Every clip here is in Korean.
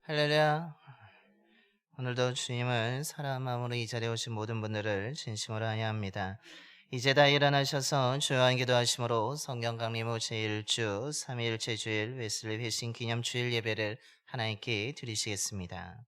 할렐루야. 오늘도 주님을 사랑한 마음으로 이 자리에 오신 모든 분들을 진심으로 환영합니다. 이제 다 일어나셔서 조용한 기도하심으로 성경 강림 후 제1주 3일째 주일 웨슬리 회심 기념 주일 예배를 하나님께 드리시겠습니다.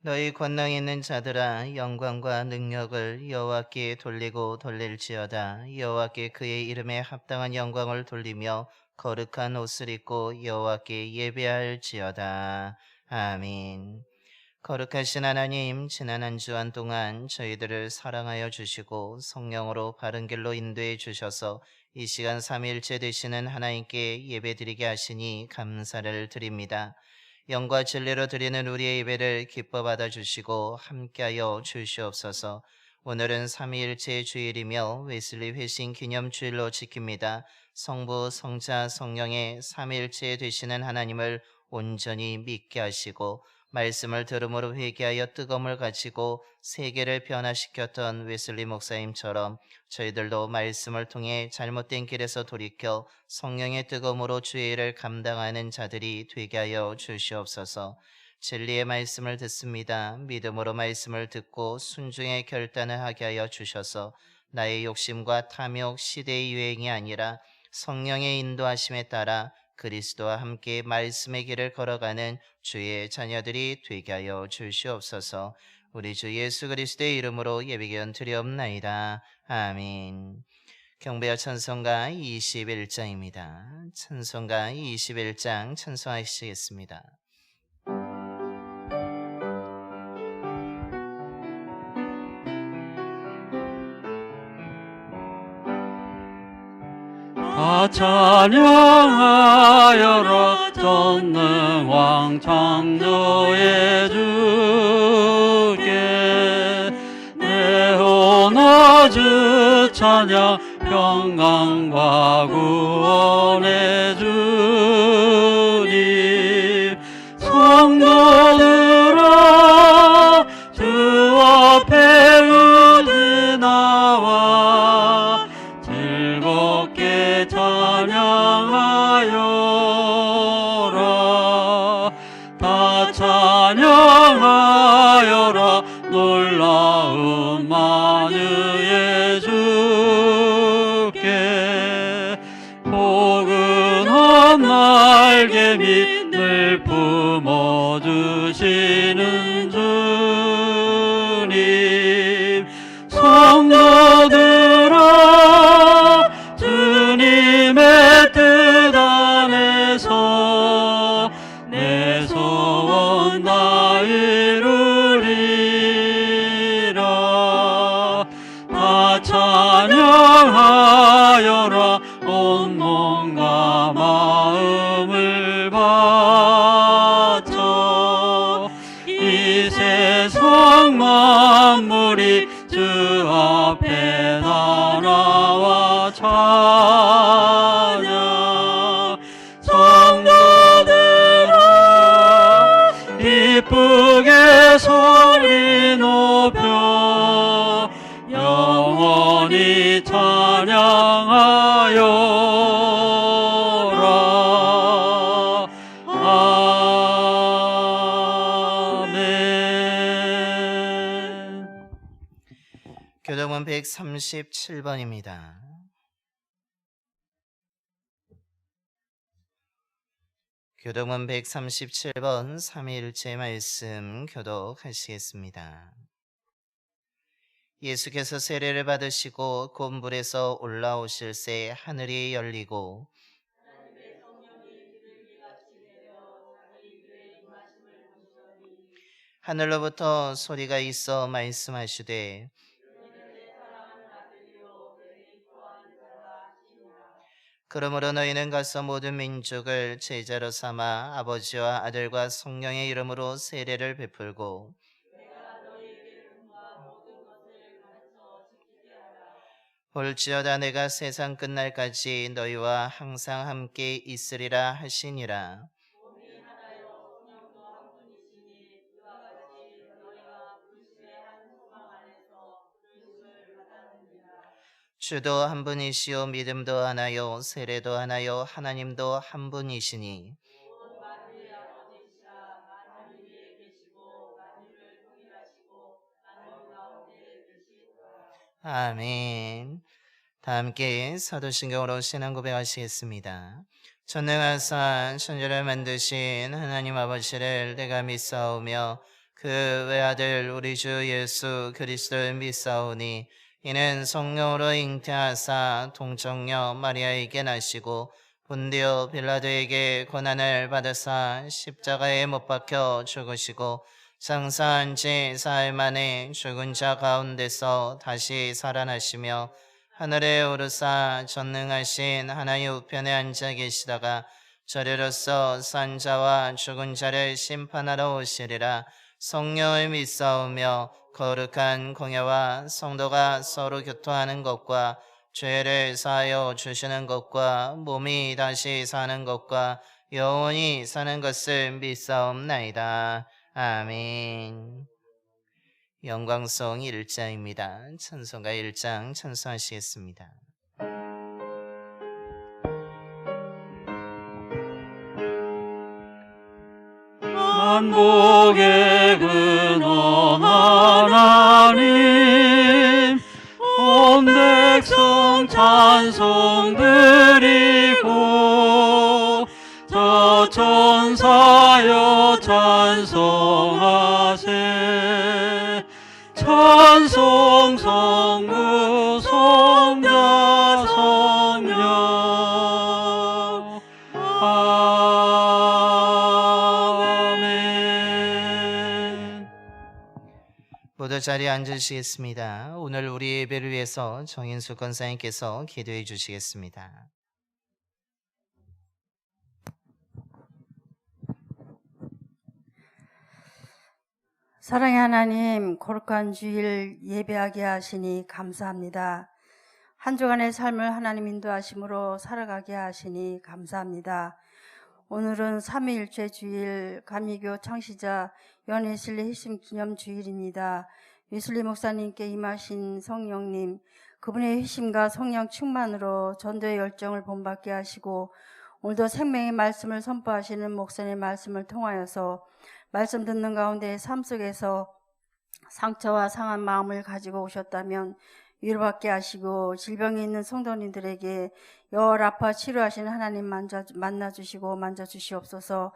너희 권능 있는 자들아 영광과 능력을 여호와께 돌리고 돌릴지어다. 여호와께 그의 이름에 합당한 영광을 돌리며 거룩한 옷을 입고 여호와께 예배할지어다. 아멘. 거룩하신 하나님, 지난 한 주간 동안 저희들을 사랑하여 주시고 성령으로 바른 길로 인도해 주셔서 이 시간 3일째 되시는 하나님께 예배드리게 하시니 감사를 드립니다. 영과 진리로 드리는 우리의 예배를 기뻐 받아주시고 함께하여 주시옵소서. 오늘은 3일째 주일이며 웨슬리 회심 기념 주일로 지킵니다. 성부, 성자, 성령의 3일째 되시는 하나님을 온전히 믿게 하시고 말씀을 들음으로 회개하여 뜨거움을 가지고 세계를 변화시켰던 웨슬리 목사님처럼 저희들도 말씀을 통해 잘못된 길에서 돌이켜 성령의 뜨거움으로 주의 일을 감당하는 자들이 되게 하여 주시옵소서. 진리의 말씀을 듣습니다. 믿음으로 말씀을 듣고 순종의 결단을 하게 하여 주셔서 나의 욕심과 탐욕, 시대의 유행이 아니라 성령의 인도하심에 따라 그리스도와 함께 말씀의 길을 걸어가는 주의 자녀들이 되게 하여 주시옵소서. 우리 주 예수 그리스도의 이름으로 예배기원 드리옵나이다. 아멘. 경배와 찬송가 21장입니다. 찬송가 21장 찬송하시겠습니다. 다 찬양하여라 전능왕 창조의 주께 내 혼아 주 찬양 평강과 구원의 주님 성도들아 주 앞에 의지 나와 즐겁게 찬양하여라 다 찬양하여라 놀라운 만유의 주께 포근한 날개 밑을 품어주시는 주님 성도들아 주님의 뜻 안에서 내 소원 다 이루리라 다 찬양하여라 온 몸과 마음을 바쳐 이 세상 만물이 주 앞에 다 나와 찬양 성도들아 기쁘게 소리 높여 영원히 찬양하여라 아멘. 교동은 137번입니다. 교동은 137번 3일째 말씀 교독하시겠습니다. 예수께서 세례를 받으시고 곧 물에서 올라오실새 하늘이 열리고 하늘로부터 소리가 있어 말씀하시되 그러므로 너희는 가서 모든 민족을 제자로 삼아 아버지와 아들과 성령의 이름으로 세례를 베풀고 볼지어다 내가 세상 끝날까지 너희와 항상 함께 있으리라 하시니라. 주도 한 분이시요 믿음도 하나요 세례도 하나요 하나님도 한 분이시니 아멘. 다 함께 사도신경으로 신앙 고백하시겠습니다. 전능하사 천지를 만드신 하나님 아버지를 내가 믿사오며 그 외아들 우리 주 예수 그리스도를 믿사오니 이는 성령으로 잉태하사 동정녀 마리아에게 나시고 본디오 빌라도에게 고난을 받으사 십자가에 못 박혀 죽으시고 장사한 지 사흘 만에 죽은 자 가운데서 다시 살아나시며 하늘에 오르사 전능하신 하나님 우편에 앉아 계시다가 저리로서 산 자와 죽은 자를 심판하러 오시리라. 성령을 믿사오며 거룩한 공예와 성도가 서로 교통하는 것과 죄를 사하여 주시는 것과 몸이 다시 사는 것과 영원히 사는 것을 믿사옵나이다. 아멘. 영광송 1장입니다. 찬송가 1장 찬송하시겠습니다. 만복의 근원 하나님 온 백성 찬송 드리고 저 천사여 찬송하세 찬송 성부 성자 성령 아멘. 모두 자리에 앉으시겠습니다. 오늘 우리 예배를 위해서 정인수 권사님께서 기도해 주시겠습니다. 사랑의 하나님, 거룩한 주일 예배하게 하시니 감사합니다. 한 주간의 삶을 하나님 인도하심으로 살아가게 하시니 감사합니다. 오늘은 삼위일체 주일 감리교 창시자 연회슬리 회심 기념 주일입니다. 웨슬리 목사님께 임하신 성령님, 그분의 회심과 성령 충만으로 전도의 열정을 본받게 하시고 오늘도 생명의 말씀을 선포하시는 목사님의 말씀을 통하여서 말씀 듣는 가운데 삶 속에서 상처와 상한 마음을 가지고 오셨다면 위로받게 하시고 질병이 있는 성도님들에게 열 아파 치료하시는 하나님 만나주시고 만져주시옵소서.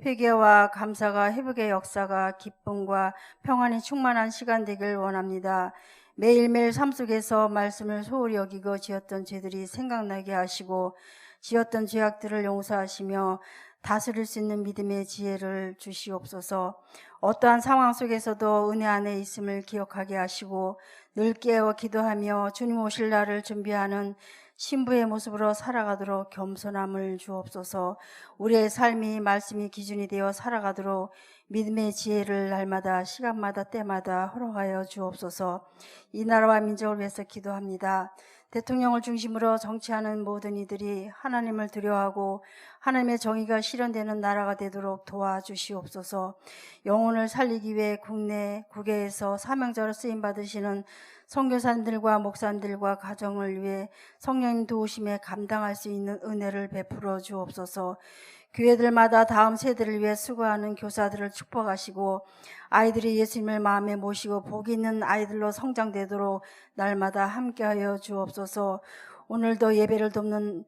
회개와 감사가 회복의 역사가 기쁨과 평안이 충만한 시간 되길 원합니다. 매일매일 삶 속에서 말씀을 소홀히 여기고 지었던 죄들이 생각나게 하시고 지었던 죄악들을 용서하시며 다스릴 수 있는 믿음의 지혜를 주시옵소서. 어떠한 상황 속에서도 은혜 안에 있음을 기억하게 하시고 늘 깨어 기도하며 주님 오실 날을 준비하는 신부의 모습으로 살아가도록 겸손함을 주옵소서. 우리의 삶이 말씀이 기준이 되어 살아가도록 믿음의 지혜를 날마다 시간마다 때마다 허락하여 주옵소서. 이 나라와 민족을 위해서 기도합니다. 대통령을 중심으로 정치하는 모든 이들이 하나님을 두려워하고 하나님의 정의가 실현되는 나라가 되도록 도와주시옵소서. 영혼을 살리기 위해 국내 국외에서 사명자로 쓰임받으시는 선교사님들과 목사님들과 가정을 위해 성령님 도우심에 감당할 수 있는 은혜를 베풀어 주옵소서. 교회들마다 다음 세대를 위해 수고하는 교사들을 축복하시고 아이들이 예수님을 마음에 모시고 복 있는 아이들로 성장되도록 날마다 함께하여 주옵소서. 오늘도 예배를 돕는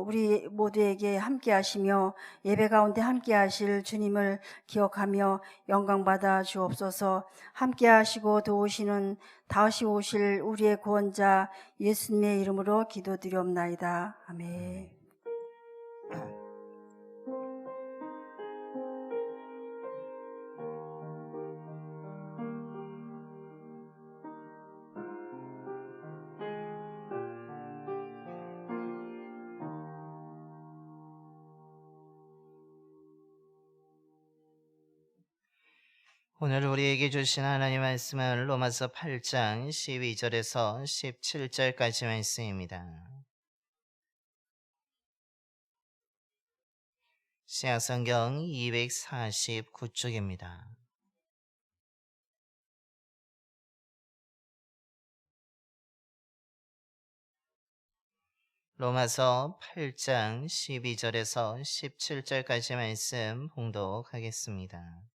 우리 모두에게 함께하시며 예배 가운데 함께하실 주님을 기억하며 영광받아 주옵소서. 함께하시고 도우시는 다시 오실 우리의 구원자 예수님의 이름으로 기도드리옵나이다. 아멘. 오늘 우리에게 주신 하나님 말씀은 로마서 8장 12절에서 17절까지 말씀입니다. 신약성경 249쪽입니다. 로마서 8장 12절에서 17절까지 말씀 봉독하겠습니다.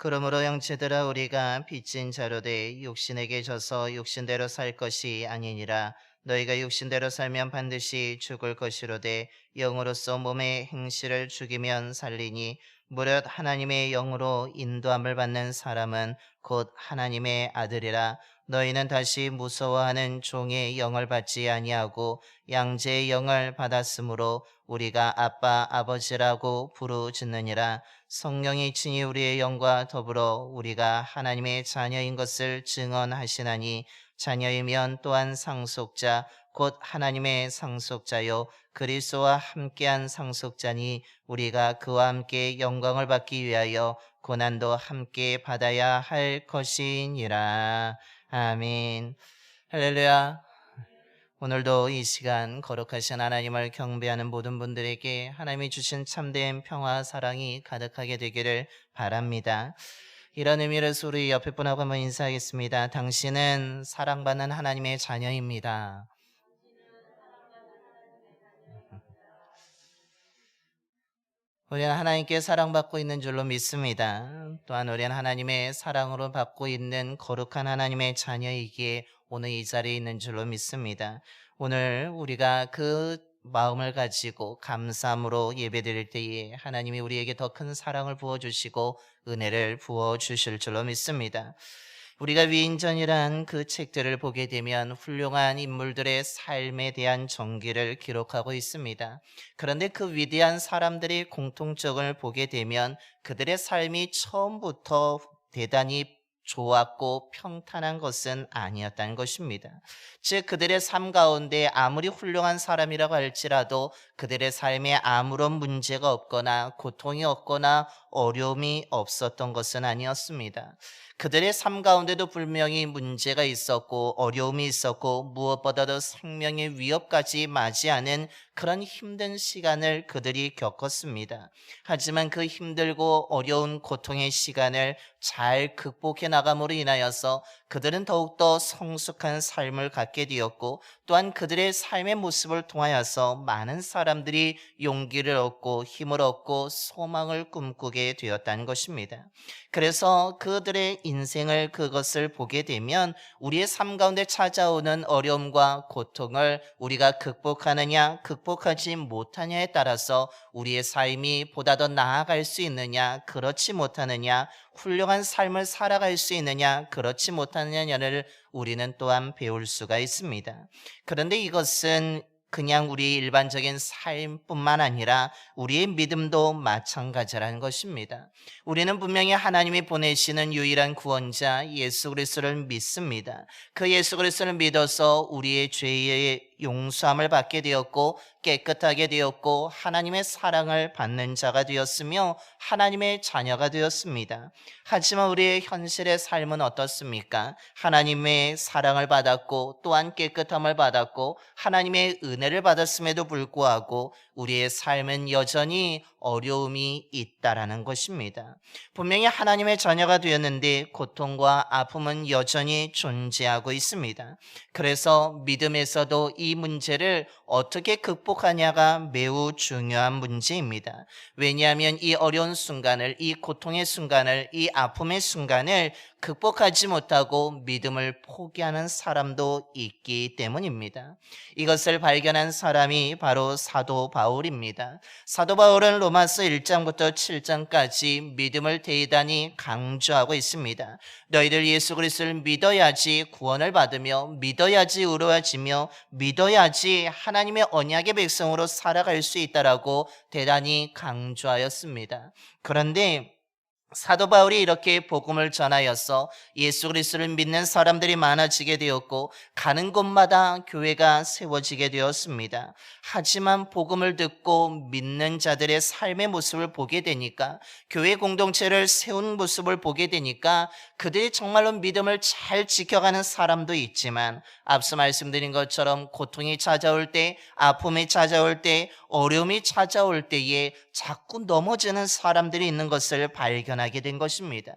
그러므로 형제들아 우리가 빚진 자로 돼 육신에게 져서 육신대로 살 것이 아니니라. 너희가 육신대로 살면 반드시 죽을 것이로되 영으로서 몸의 행실을 죽이면 살리니 무릇 하나님의 영으로 인도함을 받는 사람은 곧 하나님의 아들이라. 너희는 다시 무서워하는 종의 영을 받지 아니하고 양제의 영을 받았으므로 우리가 아빠 아버지라고 부르짖느니라. 성령이 친히 우리의 영과 더불어 우리가 하나님의 자녀인 것을 증언하시나니 자녀이면 또한 상속자 곧 하나님의 상속자요 그리스도와 함께한 상속자니 우리가 그와 함께 영광을 받기 위하여 고난도 함께 받아야 할 것이니라. 아멘. 할렐루야. 오늘도 이 시간 거룩하신 하나님을 경배하는 모든 분들에게 하나님이 주신 참된 평화 사랑이 가득하게 되기를 바랍니다. 이런 의미로서 우리 옆에 분하고 한번 인사하겠습니다. 당신은 사랑받는 하나님의 자녀입니다. 우리는 하나님께 사랑받고 있는 줄로 믿습니다. 또한 우리는 하나님의 사랑으로 받고 있는 거룩한 하나님의 자녀이기에 오늘 이 자리에 있는 줄로 믿습니다. 오늘 우리가 그 마음을 가지고 감사함으로 예배드릴 때에 하나님이 우리에게 더 큰 사랑을 부어주시고 은혜를 부어주실 줄로 믿습니다. 우리가 위인전이란 그 책들을 보게 되면 훌륭한 인물들의 삶에 대한 전기를 기록하고 있습니다. 그런데 그 위대한 사람들의 공통점을 보게 되면 그들의 삶이 처음부터 대단히 좋았고 평탄한 것은 아니었다는 것입니다. 즉 그들의 삶 가운데 아무리 훌륭한 사람이라고 할지라도 그들의 삶에 아무런 문제가 없거나 고통이 없거나 어려움이 없었던 것은 아니었습니다. 그들의 삶 가운데도 분명히 문제가 있었고 어려움이 있었고 무엇보다도 생명의 위협까지 맞이하는 그런 힘든 시간을 그들이 겪었습니다. 하지만 그 힘들고 어려운 고통의 시간을 잘 극복해 나감으로 인하여서 그들은 더욱더 성숙한 삶을 갖게 되었고 또한 그들의 삶의 모습을 통하여서 많은 사람들이 용기를 얻고 힘을 얻고 소망을 꿈꾸게 되었다는 것입니다. 그래서 그들의 인생을 그것을 보게 되면 우리의 삶 가운데 찾아오는 어려움과 고통을 우리가 극복하느냐 극복하지 못하냐에 따라서 우리의 삶이 보다 더 나아갈 수 있느냐 그렇지 못하느냐 훌륭한 삶을 살아갈 수 있느냐 그렇지 못하느냐를 우리는 또한 배울 수가 있습니다. 그런데 이것은 그냥 우리의 일반적인 삶뿐만 아니라 우리의 믿음도 마찬가지라는 것입니다. 우리는 분명히 하나님이 보내시는 유일한 구원자 예수 그리스도를 믿습니다. 그 예수 그리스도를 믿어서 우리의 죄의 용서함을 받게 되었고 깨끗하게 되었고 하나님의 사랑을 받는 자가 되었으며 하나님의 자녀가 되었습니다. 하지만 우리의 현실의 삶은 어떻습니까? 하나님의 사랑을 받았고 또한 깨끗함을 받았고 하나님의 은혜를 받았음에도 불구하고 우리의 삶은 여전히 어려움이 있다라는 것입니다. 분명히 하나님의 자녀가 되었는데 고통과 아픔은 여전히 존재하고 있습니다. 그래서 믿음에서도 이 문제를 어떻게 극복하냐가 매우 중요한 문제입니다. 왜냐하면 이 어려운 순간을, 이 고통의 순간을, 이 아픔의 순간을 극복하지 못하고 믿음을 포기하는 사람도 있기 때문입니다. 이것을 발견한 사람이 바로 사도 바울입니다. 사도 바울은 로마서 1장부터 7장까지 믿음을 대단히 강조하고 있습니다. 너희들 예수 그리스도를 믿어야지 구원을 받으며 믿어야지 의로워지며 믿어야지 하나님의 언약의 백성으로 살아갈 수 있다라고 대단히 강조하였습니다. 그런데 사도 바울이 이렇게 복음을 전하여서 예수 그리스도를 믿는 사람들이 많아지게 되었고 가는 곳마다 교회가 세워지게 되었습니다. 하지만 복음을 듣고 믿는 자들의 삶의 모습을 보게 되니까, 교회 공동체를 세운 모습을 보게 되니까 그들이 정말로 믿음을 잘 지켜가는 사람도 있지만, 앞서 말씀드린 것처럼 고통이 찾아올 때, 아픔이 찾아올 때, 어려움이 찾아올 때에 자꾸 넘어지는 사람들이 있는 것을 발견하게 된 것입니다.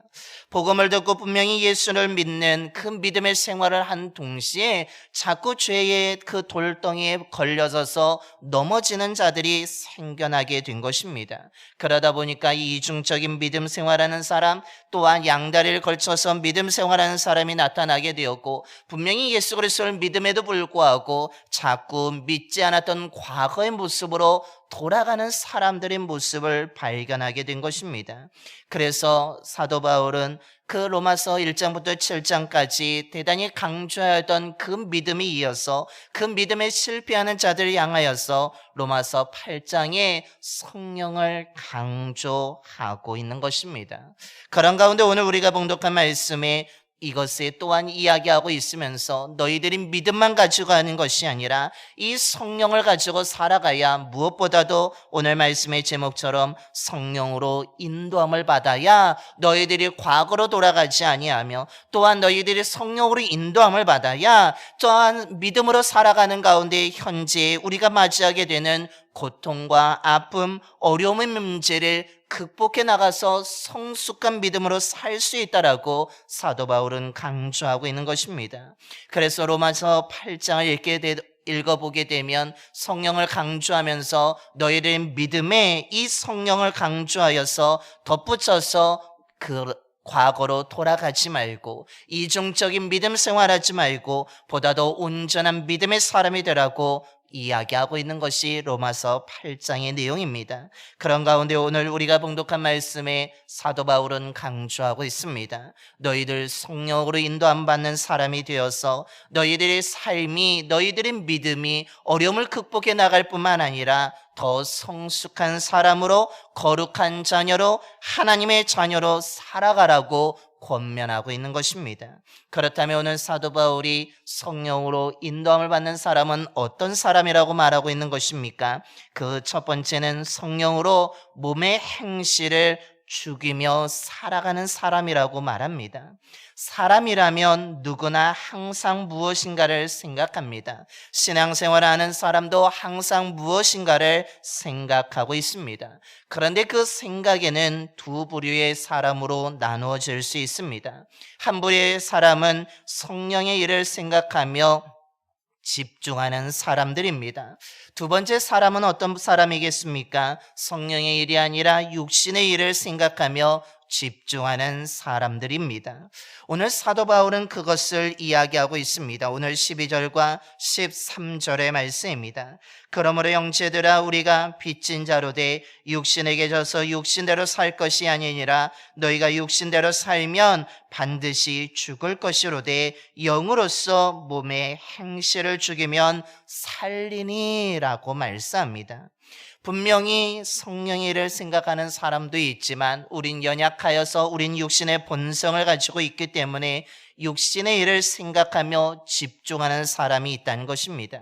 복음을 듣고 분명히 예수를 믿는 그 믿음의 생활을 한 동시에 자꾸 죄의 그 돌덩이에 걸려져서 넘어지는 자들이 생겨나게 된 것입니다. 그러다 보니까 이 이중적인 믿음 생활하는 사람, 또한 양다리를 걸쳐서 믿음 생활하는 사람이 나타나게 되었고, 분명히 예수 그리스도를 믿음에도 불구하고 자꾸 믿지 않았던 과거의 모습으로 돌아가는 사람들의 모습을 발견하게 된 것입니다. 그래서 사도 바울은 그 로마서 1장부터 7장까지 대단히 강조하였던 그 믿음이 이어서 그 믿음에 실패하는 자들을 향하여서 로마서 8장에 성령을 강조하고 있는 것입니다. 그런 가운데 오늘 우리가 봉독한 말씀에 이것에 또한 이야기하고 있으면서 너희들이 믿음만 가지고 하는 것이 아니라 이 성령을 가지고 살아가야, 무엇보다도 오늘 말씀의 제목처럼 성령으로 인도함을 받아야 너희들이 과거로 돌아가지 아니하며, 또한 너희들이 성령으로 인도함을 받아야 또한 믿음으로 살아가는 가운데 현재 우리가 맞이하게 되는 고통과 아픔, 어려움의 문제를 극복해 나가서 성숙한 믿음으로 살 수 있다라고 사도 바울은 강조하고 있는 것입니다. 그래서 로마서 8장을 읽어보게 되면 성령을 강조하면서 너희들의 믿음에 이 성령을 강조하여서 덧붙여서 그 과거로 돌아가지 말고 이중적인 믿음 생활하지 말고 보다 더 온전한 믿음의 사람이 되라고 이야기하고 있는 것이 로마서 8장의 내용입니다. 그런 가운데 오늘 우리가 봉독한 말씀에 사도 바울은 강조하고 있습니다. 너희들 성령으로 인도함 받는 사람이 되어서 너희들의 삶이, 너희들의 믿음이 어려움을 극복해 나갈 뿐만 아니라 더 성숙한 사람으로, 거룩한 자녀로, 하나님의 자녀로 살아가라고 권면하고 있는 것입니다. 그렇다면 오늘 사도 바울이 성령으로 인도함을 받는 사람은 어떤 사람이라고 말하고 있는 것입니까? 그 첫 번째는 성령으로 몸의 행실을 죽이며 살아가는 사람이라고 말합니다. 사람이라면 누구나 항상 무엇인가를 생각합니다. 신앙생활을 하는 사람도 항상 무엇인가를 생각하고 있습니다. 그런데 그 생각에는 두 부류의 사람으로 나누어질 수 있습니다. 한 부류의 사람은 성령의 일을 생각하며 집중하는 사람들입니다. 두 번째 사람은 어떤 사람이겠습니까? 성령의 일이 아니라 육신의 일을 생각하며 집중하는 사람들입니다. 오늘 사도 바울은 그것을 이야기하고 있습니다. 오늘 12절과 13절의 말씀입니다. 그러므로 형제들아, 우리가 빚진 자로 돼 육신에게 져서 육신대로 살 것이 아니니라. 너희가 육신대로 살면 반드시 죽을 것이로되 영으로서 몸의 행실을 죽이면 살리니라고 말씀합니다. 분명히 성령의 일을 생각하는 사람도 있지만 우린 연약하여서 우린 육신의 본성을 가지고 있기 때문에 육신의 일을 생각하며 집중하는 사람이 있다는 것입니다.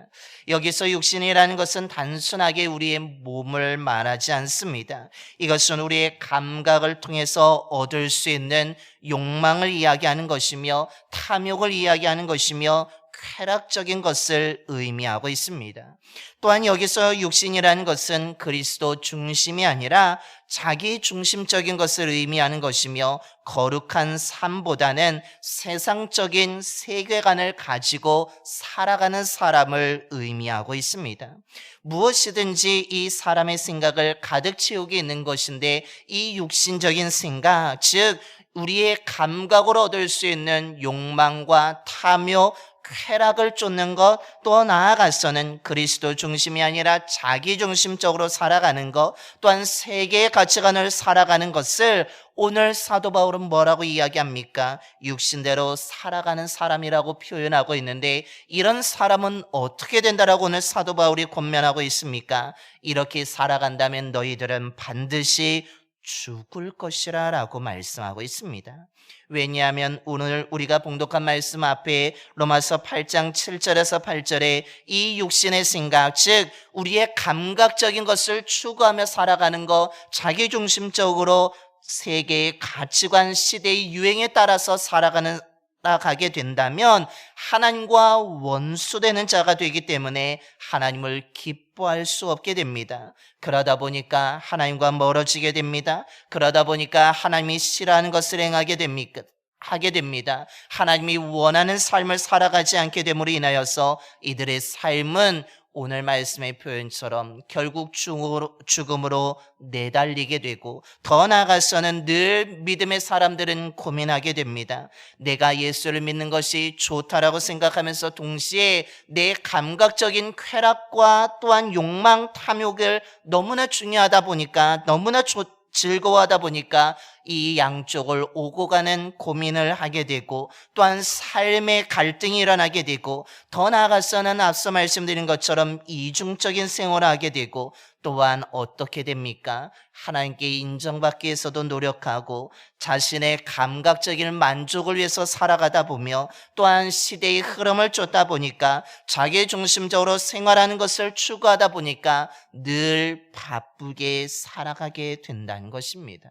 여기서 육신이라는 것은 단순하게 우리의 몸을 말하지 않습니다. 이것은 우리의 감각을 통해서 얻을 수 있는 욕망을 이야기하는 것이며 탐욕을 이야기하는 것이며 쾌락적인 것을 의미하고 있습니다. 또한 여기서 육신이라는 것은 그리스도 중심이 아니라 자기 중심적인 것을 의미하는 것이며 거룩한 삶보다는 세상적인 세계관을 가지고 살아가는 사람을 의미하고 있습니다. 무엇이든지 이 사람의 생각을 가득 채우고 있는 것인데 이 육신적인 생각, 즉 우리의 감각으로 얻을 수 있는 욕망과 탐욕, 쾌락을 쫓는 것, 또 나아가서는 그리스도 중심이 아니라 자기 중심적으로 살아가는 것, 또한 세계의 가치관을 살아가는 것을 오늘 사도 바울은 뭐라고 이야기합니까? 육신대로 살아가는 사람이라고 표현하고 있는데 이런 사람은 어떻게 된다라고 오늘 사도 바울이 권면하고 있습니까? 이렇게 살아간다면 너희들은 반드시 죽을 것이라 라고 말씀하고 있습니다. 왜냐하면 오늘 우리가 봉독한 말씀 앞에 로마서 8장 7절에서 8절에 이 육신의 생각, 즉 우리의 감각적인 것을 추구하며 살아가는 것, 자기중심적으로 세계의 가치관, 시대의 유행에 따라서 살아가게 된다면 하나님과 원수되는 자가 되기 때문에 하나님을 기뻐할 수 없게 됩니다. 그러다 보니까 하나님과 멀어지게 됩니다. 그러다 보니까 하나님이 싫어하는 것을 하게 됩니다. 하나님이 원하는 삶을 살아가지 않게 됨으로 인하여서 이들의 삶은 오늘 말씀의 표현처럼 결국 죽음으로 내달리게 되고, 더 나아가서는 늘 믿음의 사람들은 고민하게 됩니다. 내가 예수를 믿는 것이 좋다라고 생각하면서 동시에 내 감각적인 쾌락과 또한 욕망, 탐욕을 너무나 중요하다 보니까, 너무나 즐거워하다 보니까 이 양쪽을 오고 가는 고민을 하게 되고, 또한 삶의 갈등이 일어나게 되고, 더 나아가서는 앞서 말씀드린 것처럼 이중적인 생활을 하게 되고, 또한 어떻게 됩니까? 하나님께 인정받기 위해서도 노력하고 자신의 감각적인 만족을 위해서 살아가다 보며, 또한 시대의 흐름을 쫓다 보니까 자기 중심적으로 생활하는 것을 추구하다 보니까 늘 바쁘게 살아가게 된다는 것입니다.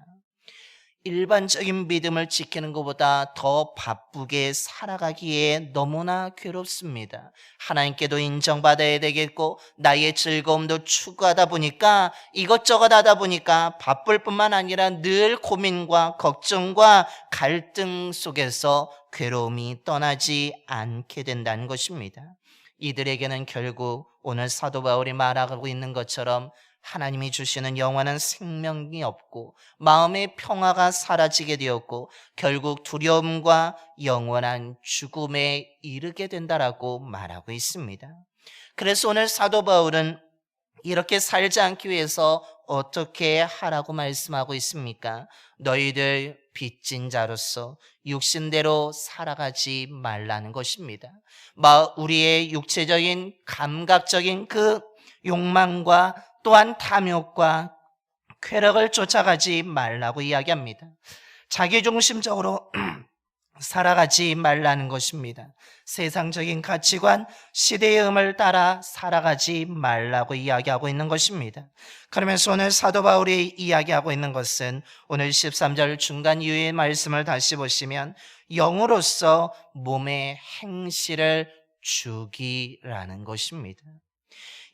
일반적인 믿음을 지키는 것보다 더 바쁘게 살아가기에 너무나 괴롭습니다. 하나님께도 인정받아야 되겠고 나의 즐거움도 추구하다 보니까, 이것저것 하다 보니까 바쁠 뿐만 아니라 늘 고민과 걱정과 갈등 속에서 괴로움이 떠나지 않게 된다는 것입니다. 이들에게는 결국 오늘 사도 바울이 말하고 있는 것처럼 하나님이 주시는 영원한 생명이 없고 마음의 평화가 사라지게 되었고 결국 두려움과 영원한 죽음에 이르게 된다라고 말하고 있습니다. 그래서 오늘 사도 바울은 이렇게 살지 않기 위해서 어떻게 하라고 말씀하고 있습니까? 너희들 빚진 자로서 육신대로 살아가지 말라는 것입니다. 우리의 육체적인 감각적인 그 욕망과 또한 탐욕과 쾌락을 쫓아가지 말라고 이야기합니다. 자기중심적으로 살아가지 말라는 것입니다. 세상적인 가치관, 시대의 음을 따라 살아가지 말라고 이야기하고 있는 것입니다. 그러면서 오늘 사도 바울이 이야기하고 있는 것은 오늘 13절 중간 이후의 말씀을 다시 보시면 영으로서 몸의 행실을 죽이라는 것입니다.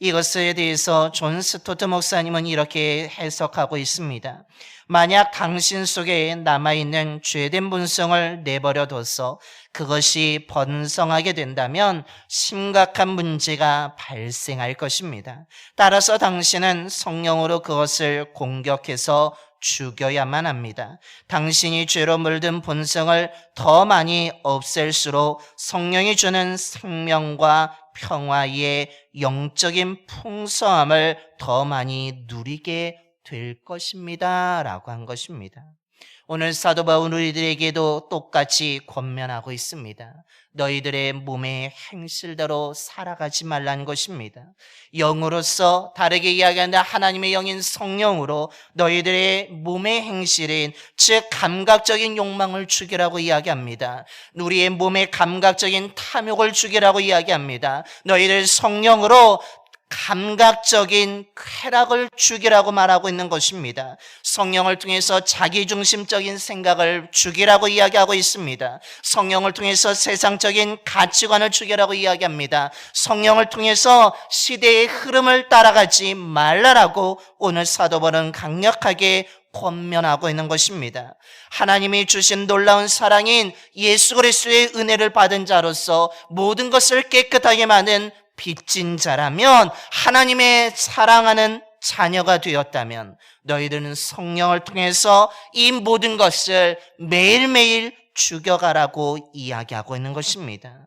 이것에 대해서 존 스토트 목사님은 이렇게 해석하고 있습니다. 만약 당신 속에 남아있는 죄된 본성을 내버려둬서 그것이 번성하게 된다면 심각한 문제가 발생할 것입니다. 따라서 당신은 성령으로 그것을 공격해서 죽여야만 합니다. 당신이 죄로 물든 본성을 더 많이 없앨수록 성령이 주는 생명과 평화의 영적인 풍성함을 더 많이 누리게 될 것입니다 라고 한 것입니다. 오늘 사도 바울 우리들에게도 똑같이 권면하고 있습니다. 너희들의 몸의 행실대로 살아가지 말라는 것입니다. 영으로서 다르게 이야기한다. 하나님의 영인 성령으로 너희들의 몸의 행실인 즉 감각적인 욕망을 죽이라고 이야기합니다. 우리의 몸의 감각적인 탐욕을 죽이라고 이야기합니다. 너희들 성령으로 감각적인 쾌락을 죽이라고 말하고 있는 것입니다. 성령을 통해서 자기중심적인 생각을 죽이라고 이야기하고 있습니다. 성령을 통해서 세상적인 가치관을 죽이라고 이야기합니다. 성령을 통해서 시대의 흐름을 따라가지 말라라고 오늘 사도 바울은 강력하게 권면하고 있는 것입니다. 하나님이 주신 놀라운 사랑인 예수 그리스도의 은혜를 받은 자로서 모든 것을 깨끗하게 만든 빚진 자라면, 하나님의 사랑하는 자녀가 되었다면 너희들은 성령을 통해서 이 모든 것을 매일매일 죽여가라고 이야기하고 있는 것입니다.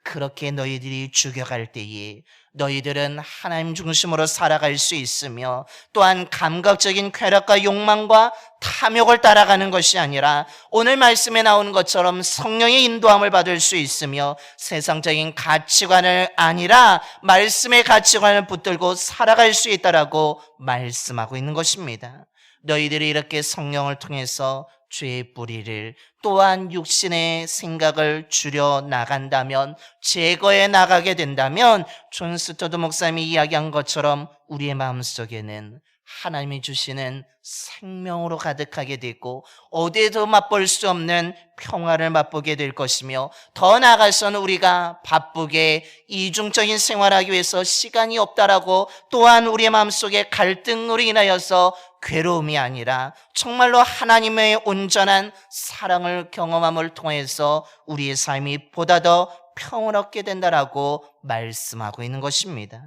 그렇게 너희들이 죽여갈 때에 너희들은 하나님 중심으로 살아갈 수 있으며, 또한 감각적인 쾌락과 욕망과 탐욕을 따라가는 것이 아니라 오늘 말씀에 나오는 것처럼 성령의 인도함을 받을 수 있으며 세상적인 가치관을 아니라 말씀의 가치관을 붙들고 살아갈 수 있다라고 말씀하고 있는 것입니다. 너희들이 이렇게 성령을 통해서 죄의 뿌리를 또한 육신의 생각을 줄여 나간다면, 제거해 나가게 된다면 존 스토드 목사님이 이야기한 것처럼 우리의 마음속에는 하나님이 주시는 생명으로 가득하게 되고 어디에도 맛볼 수 없는 평화를 맛보게 될 것이며, 더 나아가서는 우리가 바쁘게 이중적인 생활하기 위해서 시간이 없다라고, 또한 우리의 마음속에 갈등으로 인하여서 괴로움이 아니라 정말로 하나님의 온전한 사랑을 경험함을 통해서 우리의 삶이 보다 더 평화롭게 된다라고 말씀하고 있는 것입니다.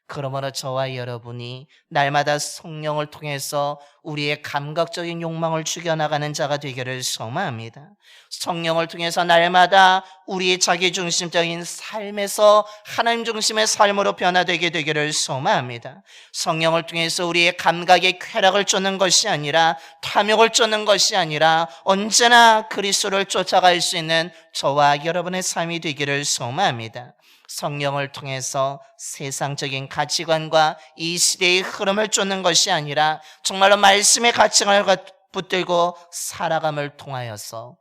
그러므로 저와 여러분이 날마다 성령을 통해서 우리의 감각적인 욕망을 죽여나가는 자가 되기를 소망합니다. 성령을 통해서 날마다 우리의 자기중심적인 삶에서 하나님 중심의 삶으로 변화되게 되기를 소망합니다. 성령을 통해서 우리의 감각의 쾌락을 쫓는 것이 아니라, 탐욕을 쫓는 것이 아니라 언제나 그리스도를 쫓아갈 수 있는 저와 여러분의 삶이 되기를 소망합니다. 성령을 통해서 세상적인 가치관과 이 시대의 흐름을 쫓는 것이 아니라 정말로 말씀의 가치관을 붙들고 살아감을 통하여서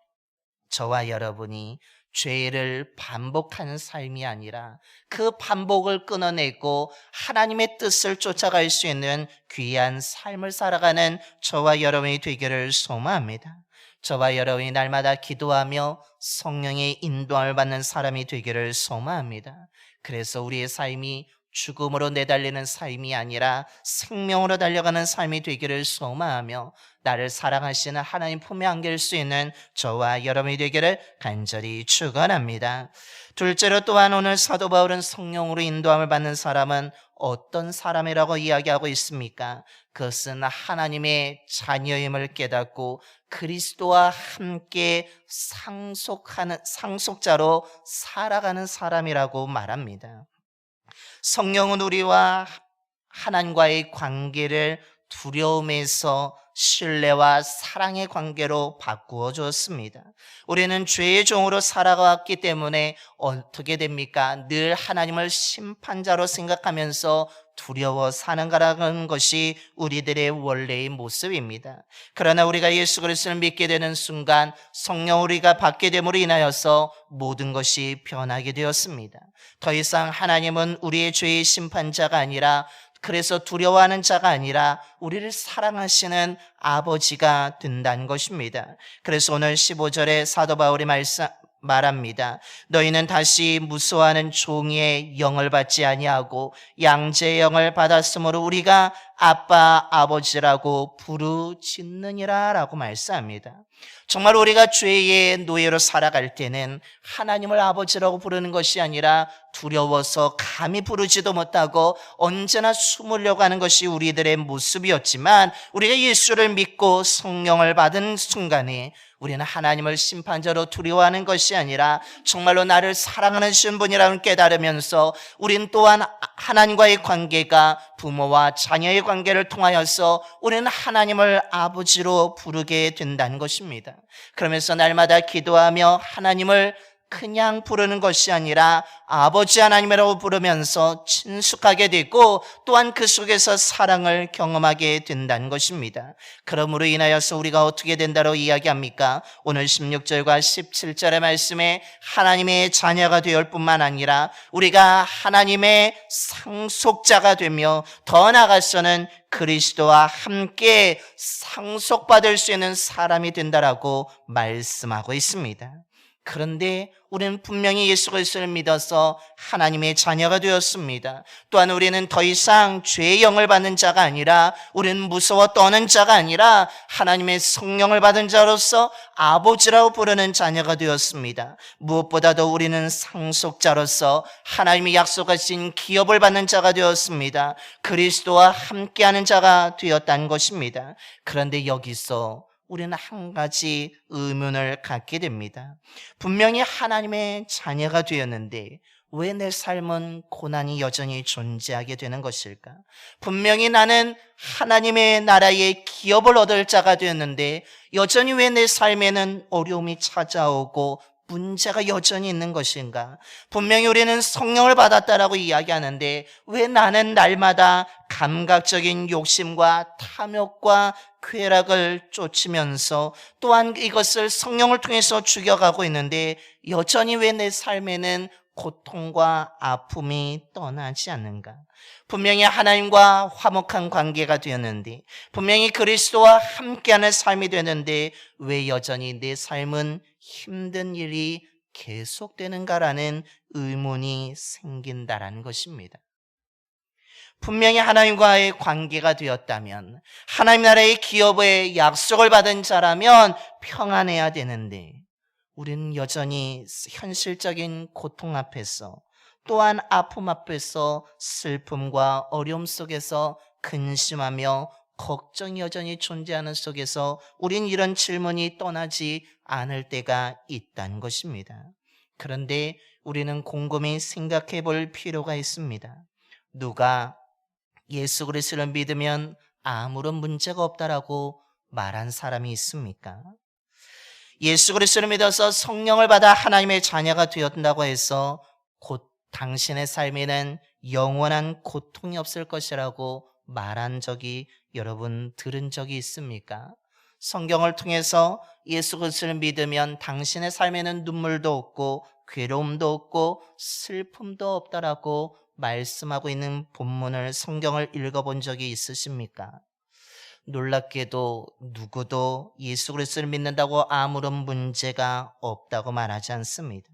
저와 여러분이 죄를 반복하는 삶이 아니라 그 반복을 끊어내고 하나님의 뜻을 쫓아갈 수 있는 귀한 삶을 살아가는 저와 여러분이 되기를 소망합니다. 저와 여러분이 날마다 기도하며 성령의 인도함을 받는 사람이 되기를 소망합니다. 그래서 우리의 삶이 죽음으로 내달리는 삶이 아니라 생명으로 달려가는 삶이 되기를 소망하며, 나를 사랑하시는 하나님 품에 안길 수 있는 저와 여러분이 되기를 간절히 축원합니다. 둘째로 또한 오늘 사도 바울은 성령으로 인도함을 받는 사람은 어떤 사람이라고 이야기하고 있습니까? 그것은 하나님의 자녀임을 깨닫고 그리스도와 함께 상속자로 살아가는 사람이라고 말합니다. 성령은 우리와 하나님과의 관계를 두려움에서 신뢰와 사랑의 관계로 바꾸어 주었습니다. 우리는 죄의 종으로 살아왔기 때문에 어떻게 됩니까? 늘 하나님을 심판자로 생각하면서 두려워 사는 것이 우리들의 원래의 모습입니다. 그러나 우리가 예수 그리스도를 믿게 되는 순간 성령 우리가 받게 됨으로 인하여서 모든 것이 변하게 되었습니다. 더 이상 하나님은 우리의 죄의 심판자가 아니라, 그래서 두려워하는 자가 아니라 우리를 사랑하시는 아버지가 된다는 것입니다. 그래서 오늘 15절에 사도 바울이 말합니다. 너희는 다시 무서워하는 종의 영을 받지 아니하고 양자의 영을 받았으므로 우리가 아빠 아버지라고 부르짖느니라 라고 말씀합니다. 정말 우리가 죄의 노예로 살아갈 때는 하나님을 아버지라고 부르는 것이 아니라 두려워서 감히 부르지도 못하고 언제나 숨으려고 하는 것이 우리들의 모습이었지만, 우리가 예수를 믿고 성령을 받은 순간에 우리는 하나님을 심판자로 두려워하는 것이 아니라 정말로 나를 사랑하는 분이라는 깨달으면서 우린 또한 하나님과의 관계가 부모와 자녀의 관계를 통하여서 우리는 하나님을 아버지로 부르게 된다는 것입니다. 그러면서 날마다 기도하며 하나님을 그냥 부르는 것이 아니라 아버지 하나님이라고 부르면서 친숙하게 되고, 또한 그 속에서 사랑을 경험하게 된다는 것입니다. 그러므로 인하여서 우리가 어떻게 된다고 이야기합니까? 오늘 16절과 17절의 말씀에 하나님의 자녀가 되을 뿐만 아니라 우리가 하나님의 상속자가 되며, 더 나아가서는 그리스도와 함께 상속받을 수 있는 사람이 된다라고 말씀하고 있습니다. 그런데 우리는 분명히 예수 그리스도를 믿어서 하나님의 자녀가 되었습니다. 또한 우리는 더 이상 죄의 영을 받는 자가 아니라, 우리는 무서워 떠는 자가 아니라 하나님의 성령을 받은 자로서 아버지라고 부르는 자녀가 되었습니다. 무엇보다도 우리는 상속자로서 하나님이 약속하신 기업을 받는 자가 되었습니다. 그리스도와 함께하는 자가 되었다는 것입니다. 그런데 여기서 우리는 한 가지 의문을 갖게 됩니다. 분명히 하나님의 자녀가 되었는데 왜 내 삶은 고난이 여전히 존재하게 되는 것일까? 분명히 나는 하나님의 나라의 기업을 얻을 자가 되었는데 여전히 왜 내 삶에는 어려움이 찾아오고 문제가 여전히 있는 것인가? 분명히 우리는 성령을 받았다라고 이야기하는데 왜 나는 날마다 감각적인 욕심과 탐욕과 쾌락을 쫓으면서 또한 이것을 성령을 통해서 죽여가고 있는데 여전히 왜 내 삶에는 고통과 아픔이 떠나지 않는가? 분명히 하나님과 화목한 관계가 되었는데, 분명히 그리스도와 함께하는 삶이 되는데 왜 여전히 내 삶은 힘든 일이 계속되는가라는 의문이 생긴다라는 것입니다. 분명히 하나님과의 관계가 되었다면, 하나님 나라의 기업의 약속을 받은 자라면 평안해야 되는데, 우리는 여전히 현실적인 고통 앞에서, 또한 아픔 앞에서 슬픔과 어려움 속에서 근심하며 걱정이 여전히 존재하는 속에서 우린 이런 질문이 떠나지 않을 때가 있다는 것입니다. 그런데 우리는 곰곰이 생각해 볼 필요가 있습니다. 누가 예수 그리스도를 믿으면 아무런 문제가 없다라고 말한 사람이 있습니까? 예수 그리스도를 믿어서 성령을 받아 하나님의 자녀가 되었다고 해서 곧 당신의 삶에는 영원한 고통이 없을 것이라고 말한 적이 여러분 들은 적이 있습니까? 성경을 통해서 예수 그리스도를 믿으면 당신의 삶에는 눈물도 없고 괴로움도 없고 슬픔도 없다라고 말씀하고 있는 본문을, 성경을 읽어본 적이 있으십니까? 놀랍게도 누구도 예수 그리스도를 믿는다고 아무런 문제가 없다고 말하지 않습니다.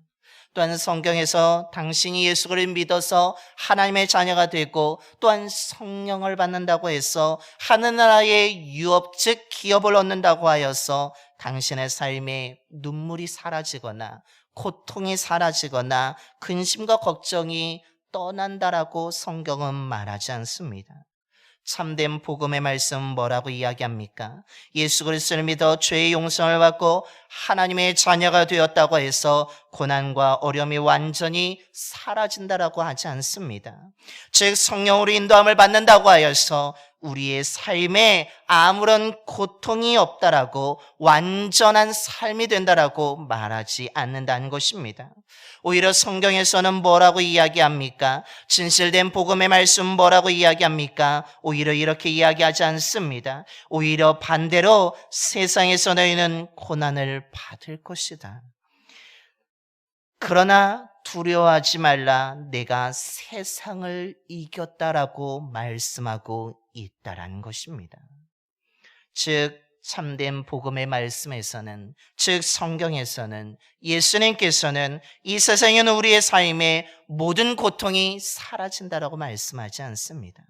또한 성경에서 당신이 예수 그리스도를 믿어서 하나님의 자녀가 되고 또한 성령을 받는다고 해서 하늘나라의 유업 즉 기업을 얻는다고 하여서 당신의 삶에 눈물이 사라지거나 고통이 사라지거나 근심과 걱정이 떠난다라고 성경은 말하지 않습니다. 참된 복음의 말씀 뭐라고 이야기합니까? 예수 그리스도를 믿어 죄의 용서를 받고 하나님의 자녀가 되었다고 해서 고난과 어려움이 완전히 사라진다라고 하지 않습니다. 즉 성령으로 인도함을 받는다고 하여서 우리의 삶에 아무런 고통이 없다라고, 완전한 삶이 된다라고 말하지 않는다는 것입니다. 오히려 성경에서는 뭐라고 이야기합니까? 진실된 복음의 말씀 뭐라고 이야기합니까? 오히려 이렇게 이야기하지 않습니다. 오히려 반대로 세상에서 너희는 고난을 받을 것이다. 그러나 두려워하지 말라, 내가 세상을 이겼다라고 말씀하고 있다라는 것입니다. 즉 참된 복음의 말씀에서는, 즉 성경에서는 예수님께서는 이 세상에는 우리의 삶에 모든 고통이 사라진다라고 말씀하지 않습니다.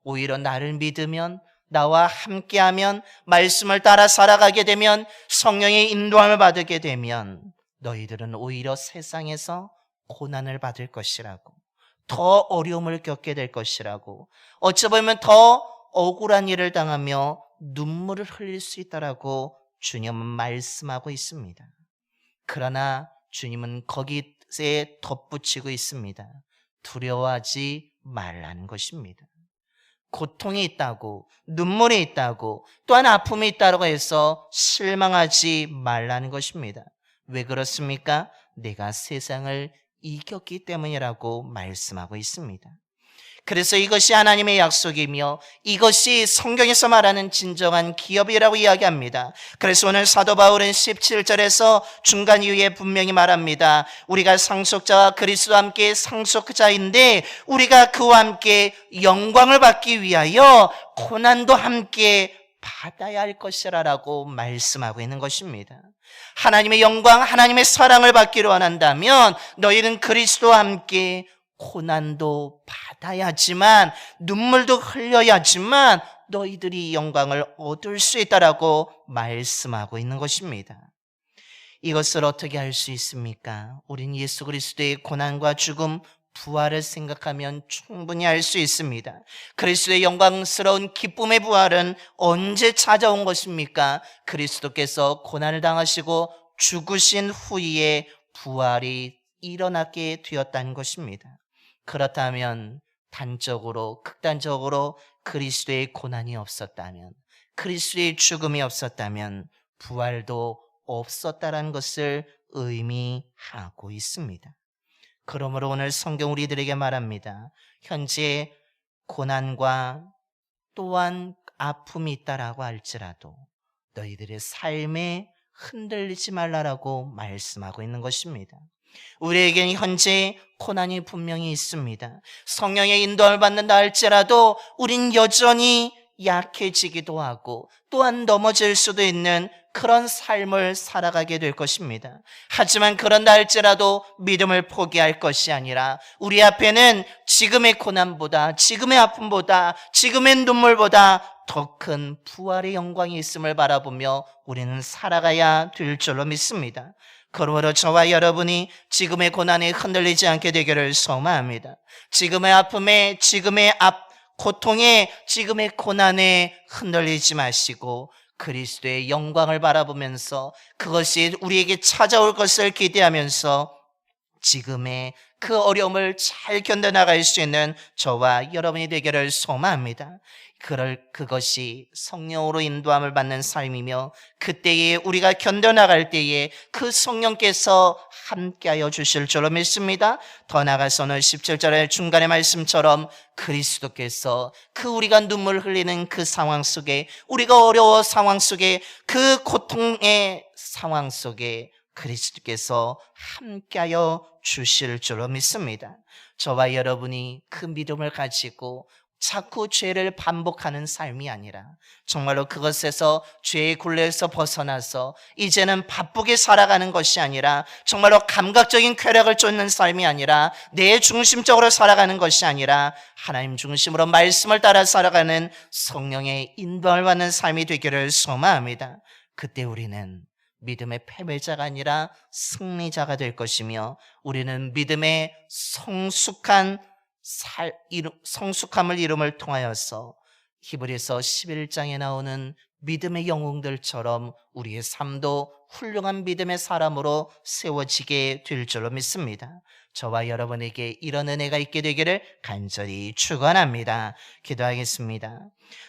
오히려 나를 믿으면, 나와 함께하면, 말씀을 따라 살아가게 되면, 성령의 인도함을 받게 되면 너희들은 오히려 세상에서 고난을 받을 것이라고, 더 어려움을 겪게 될 것이라고, 어찌 보면 더 억울한 일을 당하며 눈물을 흘릴 수 있다라고 주님은 말씀하고 있습니다. 그러나 주님은 거기에 덧붙이고 있습니다. 두려워하지 말라는 것입니다. 고통이 있다고, 눈물이 있다고, 또한 아픔이 있다고 해서 실망하지 말라는 것입니다. 왜 그렇습니까? 내가 세상을 이겼기 때문이라고 말씀하고 있습니다. 그래서 이것이 하나님의 약속이며 이것이 성경에서 말하는 진정한 기업이라고 이야기합니다. 그래서 오늘 사도 바울은 17절에서 중간 이후에 분명히 말합니다. 우리가 상속자와 그리스도와 함께 상속자인데 우리가 그와 함께 영광을 받기 위하여 고난도 함께 받아야 할 것이라고 말씀하고 있는 것입니다. 하나님의 영광, 하나님의 사랑을 받기를 원한다면 너희는 그리스도와 함께 고난도 받아야지만, 눈물도 흘려야지만 너희들이 영광을 얻을 수 있다라고 말씀하고 있는 것입니다. 이것을 어떻게 할 수 있습니까? 우린 예수 그리스도의 고난과 죽음, 부활을 생각하면 충분히 알 수 있습니다. 그리스도의 영광스러운 기쁨의 부활은 언제 찾아온 것입니까? 그리스도께서 고난을 당하시고 죽으신 후에 부활이 일어나게 되었다는 것입니다. 그렇다면 단적으로, 극단적으로 그리스도의 고난이 없었다면, 그리스도의 죽음이 없었다면 부활도 없었다는 것을 의미하고 있습니다. 그러므로 오늘 성경 우리들에게 말합니다. 현재 고난과 또한 아픔이 있다라고 할지라도 너희들의 삶에 흔들리지 말라라고 말씀하고 있는 것입니다. 우리에게는 현재 고난이 분명히 있습니다. 성령의 인도를 받는다 할지라도 우린 여전히 약해지기도 하고 또한 넘어질 수도 있는 그런 삶을 살아가게 될 것입니다. 하지만 그런다 할지라도 믿음을 포기할 것이 아니라 우리 앞에는 지금의 고난보다, 지금의 아픔보다, 지금의 눈물보다 더 큰 부활의 영광이 있음을 바라보며 우리는 살아가야 될 줄로 믿습니다. 그러므로 저와 여러분이 지금의 고난에 흔들리지 않게 되기를 소망합니다. 지금의 아픔에, 지금의 고통에, 지금의 고난에 흔들리지 마시고 그리스도의 영광을 바라보면서 그것이 우리에게 찾아올 것을 기대하면서 지금의 그 어려움을 잘 견뎌나갈 수 있는 저와 여러분이 되기를 소망합니다. 그것이 성령으로 인도함을 받는 삶이며 그때에 우리가 견뎌나갈 때에 그 성령께서 함께하여 주실 줄로 믿습니다. 더 나아가서는 17절의 중간의 말씀처럼 그리스도께서 그 우리가 눈물 흘리는 그 상황 속에, 우리가 어려워 상황 속에, 그 고통의 상황 속에 그리스도께서 함께하여 주실 줄로 믿습니다. 저와 여러분이 그 믿음을 가지고 자꾸 죄를 반복하는 삶이 아니라 정말로 그것에서 죄의 굴레에서 벗어나서 이제는 바쁘게 살아가는 것이 아니라 정말로 감각적인 쾌락을 쫓는 삶이 아니라 내 중심적으로 살아가는 것이 아니라 하나님 중심으로 말씀을 따라 살아가는 성령의 인도를 받는 삶이 되기를 소망합니다. 그때 우리는 믿음의 패배자가 아니라 승리자가 될 것이며 우리는 믿음의 성숙함을 이름을 통하여서 히브리서 11장에 나오는 믿음의 영웅들처럼 우리의 삶도 훌륭한 믿음의 사람으로 세워지게 될 줄로 믿습니다. 저와 여러분에게 이런 은혜가 있게 되기를 간절히 축원합니다. 기도하겠습니다.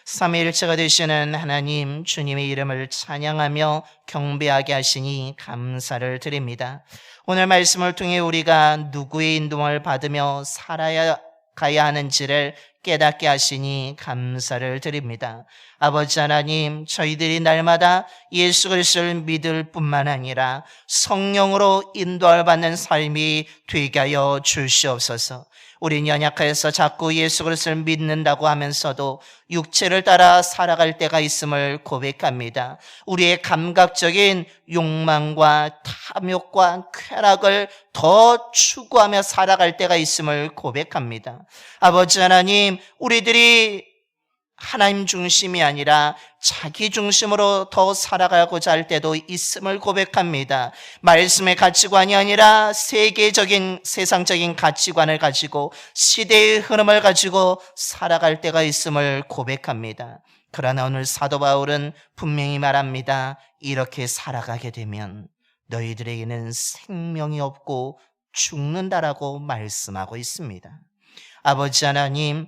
삼위일체가 되시는 하나님, 주님의 이름을 찬양하며 경배하게 하시니 감사를 드립니다. 오늘 말씀을 통해 우리가 누구의 인도를 받으며 살아가야 하는지를 깨닫게 하시니 감사를 드립니다. 아버지 하나님, 저희들이 날마다 예수 그리스도를 믿을 뿐만 아니라 성령으로 인도를 받는 삶이 되게 하여 주시옵소서. 우린 연약하여서 자꾸 예수 그리스도를 믿는다고 하면서도 육체를 따라 살아갈 때가 있음을 고백합니다. 우리의 감각적인 욕망과 탐욕과 쾌락을 더 추구하며 살아갈 때가 있음을 고백합니다. 아버지 하나님, 우리들이 하나님 중심이 아니라 자기 중심으로 더 살아가고자 할 때도 있음을 고백합니다. 말씀의 가치관이 아니라 세상적인 가치관을 가지고 시대의 흐름을 가지고 살아갈 때가 있음을 고백합니다. 그러나 오늘 사도 바울은 분명히 말합니다. 이렇게 살아가게 되면 너희들에게는 생명이 없고 죽는다라고 말씀하고 있습니다. 아버지 하나님,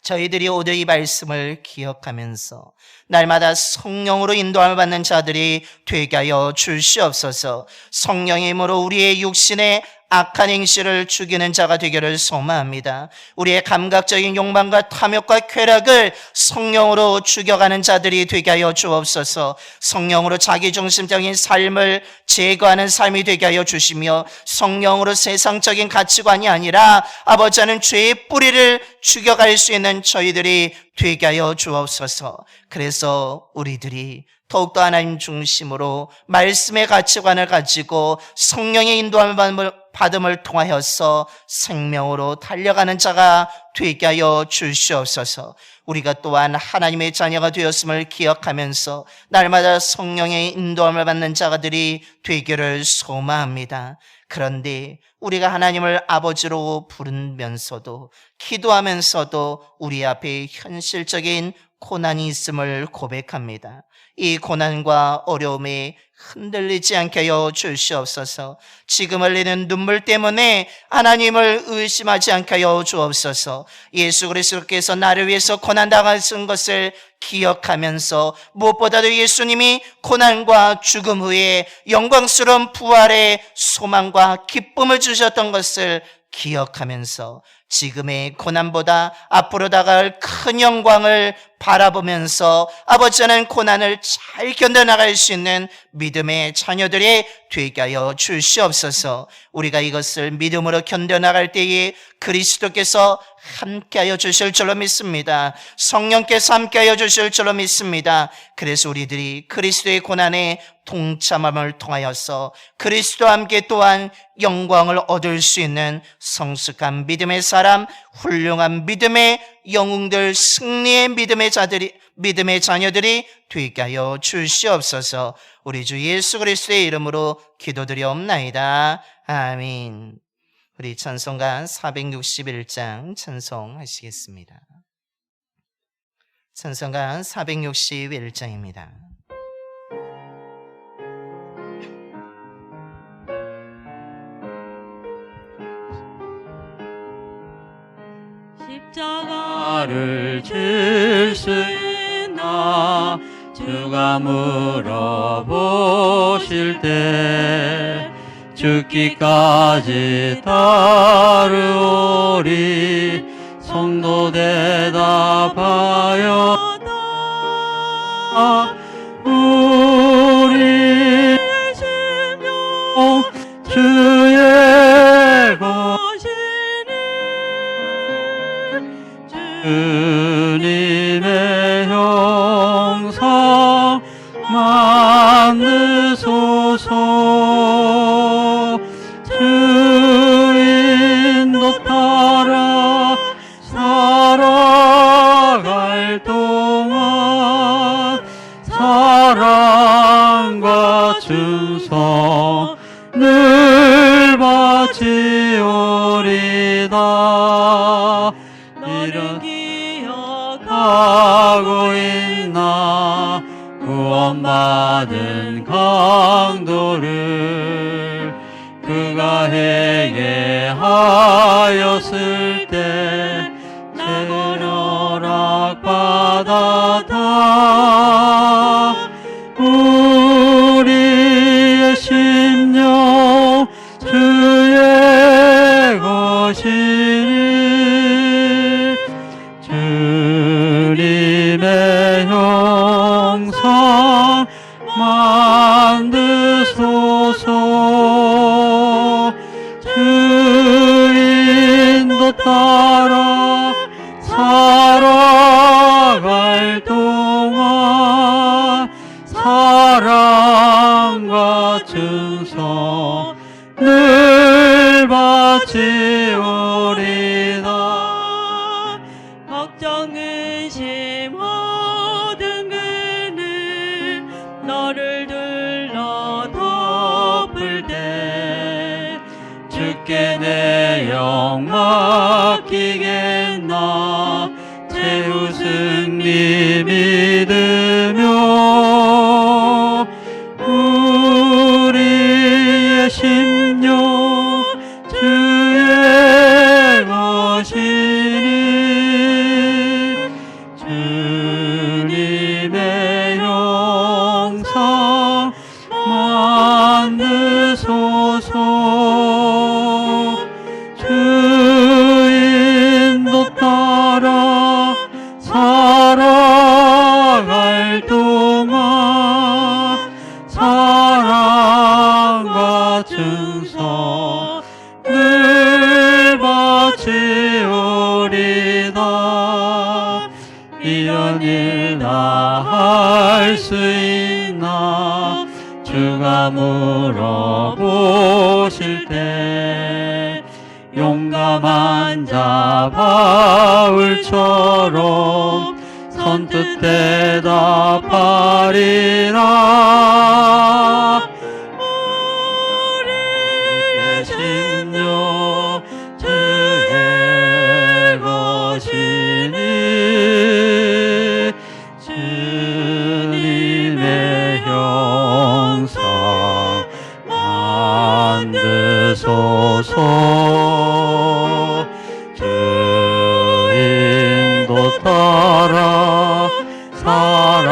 저희들이 오늘 이 말씀을 기억하면서 날마다 성령으로 인도함을 받는 자들이 되게 하여 주시옵소서. 성령의 힘으로 우리의 육신의 악한 행실을 죽이는 자가 되기를 소망합니다. 우리의 감각적인 욕망과 탐욕과 쾌락을 성령으로 죽여가는 자들이 되게 하여 주옵소서. 성령으로 자기중심적인 삶을 제거하는 삶이 되게 하여 주시며 성령으로 세상적인 가치관이 아니라 아버지 하나님 죄의 뿌리를 죽여갈 수 있는 저희들이 되게 하여 주옵소서. 그래서 우리들이 더욱더 하나님 중심으로 말씀의 가치관을 가지고 성령의 인도함을 받음을 통하여서 생명으로 달려가는 자가 되게 하여 주시옵소서. 우리가 또한 하나님의 자녀가 되었음을 기억하면서 날마다 성령의 인도함을 받는 자들이 되기를 소망합니다. 그런데 우리가 하나님을 아버지로 부르면서도 기도하면서도 우리 앞에 현실적인 고난이 있음을 고백합니다. 이 고난과 어려움에 흔들리지 않게 하여 주시옵소서. 지금 흘리는 눈물 때문에 하나님을 의심하지 않게 하여 주옵소서. 예수 그리스도께서 나를 위해서 고난당하신 것을 기억하면서 무엇보다도 예수님이 고난과 죽음 후에 영광스러운 부활의 소망과 기쁨을 주셨던 것을 기억하면서 지금의 고난보다 앞으로 다가올 큰 영광을 바라보면서 아버지는 고난을 잘 견뎌나갈 수 있는 믿음의 자녀들이 되게 하여 주시옵소서. 우리가 이것을 믿음으로 견뎌나갈 때에 그리스도께서 함께하여 주실 줄로 믿습니다. 성령께서 함께하여 주실 줄로 믿습니다. 그래서 우리들이 그리스도의 고난에 동참함을 통하여서 그리스도와 함께 또한 영광을 얻을 수 있는 성숙한 믿음의 사람, 훌륭한 믿음의 영웅들, 승리의 믿음의 자녀들이 되게 하여 주시옵소서. 우리 주 예수 그리스도의 이름으로 기도드리옵나이다. 아멘. 우리 찬송가 461장 찬송하시겠습니다. 찬송가 461장입니다. 십자가를 질 수 있나 주가 물어보실 때 죽기까지 따르오리. 성도 대답하였다. 우리의 심령 주의 것이니 주님의 형상 만드소서. 주인도 따라 살아갈 동안 사랑과 충성 늘 바치오리다. 이런 기억하고 있나 구원받은 강도를 그가 회개하였을 때 죄허락 받았다. 우리의 심령 주의 것이니 주님의 형상 만드소서. 주인도 따라 살아갈 동안 사랑과 충성 늘 바치오리다. 걱정 근심 모든 그는 너를 둘러 덮을 때 주께 내 영 맡기겠나. 최후 승리 믿으며 우리의 심령 주의 것이니 주님의 형상 만드소서. 주인도 따라 살아갈 동안 사랑과 충성 늘 바치오리다. 이런 일 다 할 수 있나 주가 물어보실 때 용감한 자 바울처럼 선뜻 대답하리라. 우리의 심령 주의 것이니 주님의 형상 만드소서. 주인도 따라 살아갈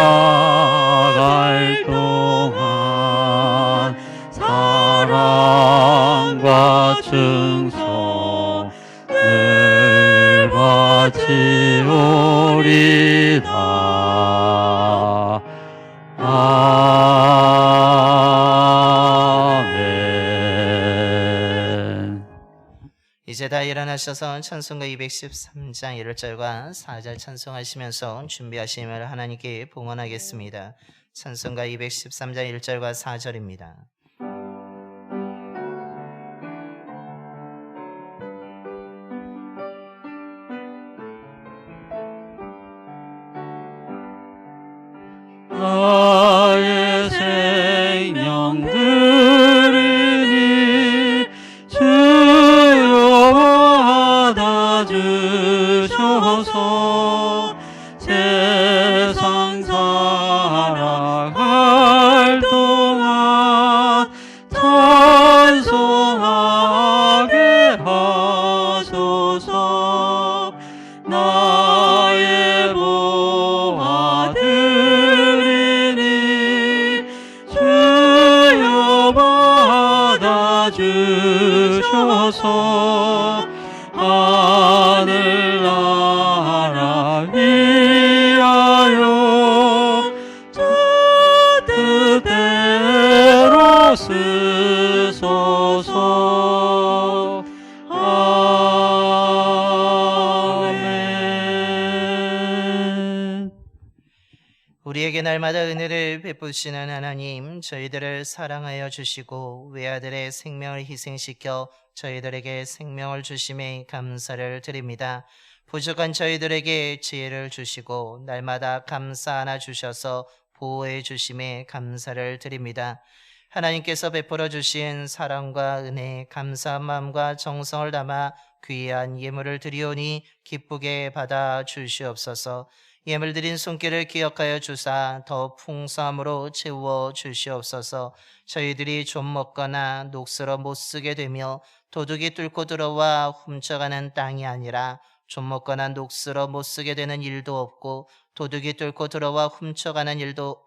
동안 사랑과 충성 이제 다 일어나셔서 찬송가 213장 1절과 4절 찬송하시면서 준비하심을 하나님께 봉헌하겠습니다. 찬송가 213장 1절과 4절입니다. 나의 생명 들으니 주여 받아주셔서 세상 살아갈 동안 찬송하게 하소서. 나의 보아 주여 받아주셔서 하늘나라 위하여 주 뜻대로 쓰소서. 아멘. 우리에게 날마다 은혜를 베푸시는 하나님, 저희들을 사랑하여 주시고 외아들의 생명을 희생시켜 저희들에게 생명을 주심에 감사를 드립니다. 부족한 저희들에게 지혜를 주시고 날마다 감사 하나 주셔서 보호해 주심에 감사를 드립니다. 하나님께서 베풀어 주신 사랑과 은혜, 감사한 마음과 정성을 담아 귀한 예물을 드리오니 기쁘게 받아 주시옵소서. 예물 드린 손길을 기억하여 주사 더 풍성함으로 채워 주시옵소서. 저희들이 좀 먹거나 녹슬어 못 쓰게 되며 도둑이 뚫고 들어와 훔쳐가는 땅이 아니라 좀 먹거나 녹슬어 못 쓰게 되는 일도 없고 도둑이 뚫고 들어와 훔쳐가지도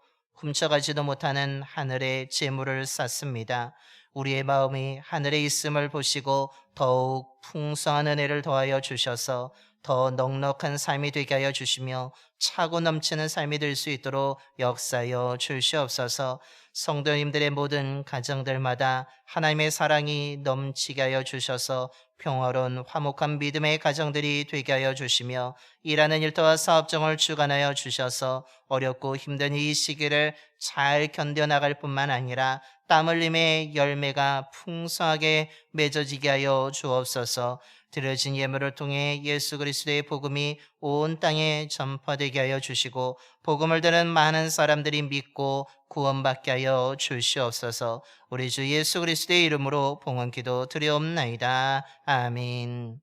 못하는 하늘의 재물을 쌓습니다. 우리의 마음이 하늘에 있음을 보시고 더욱 풍성한 은혜를 더하여 주셔서 더 넉넉한 삶이 되게 하여 주시며 차고 넘치는 삶이 될 수 있도록 역사하여 주시옵소서. 성도님들의 모든 가정들마다 하나님의 사랑이 넘치게 하여 주셔서 평화로운 화목한 믿음의 가정들이 되게 하여 주시며 일하는 일터와 사업정을 주관하여 주셔서 어렵고 힘든 이 시기를 잘 견뎌나갈 뿐만 아니라 땀 흘림의 열매가 풍성하게 맺어지게 하여 주옵소서. 드려진 예물을 통해 예수 그리스도의 복음이 온 땅에 전파되게 하여 주시고 복음을 듣는 많은 사람들이 믿고 구원받게 하여 주시옵소서. 우리 주 예수 그리스도의 이름으로 봉헌기도 드리옵나이다. 아멘.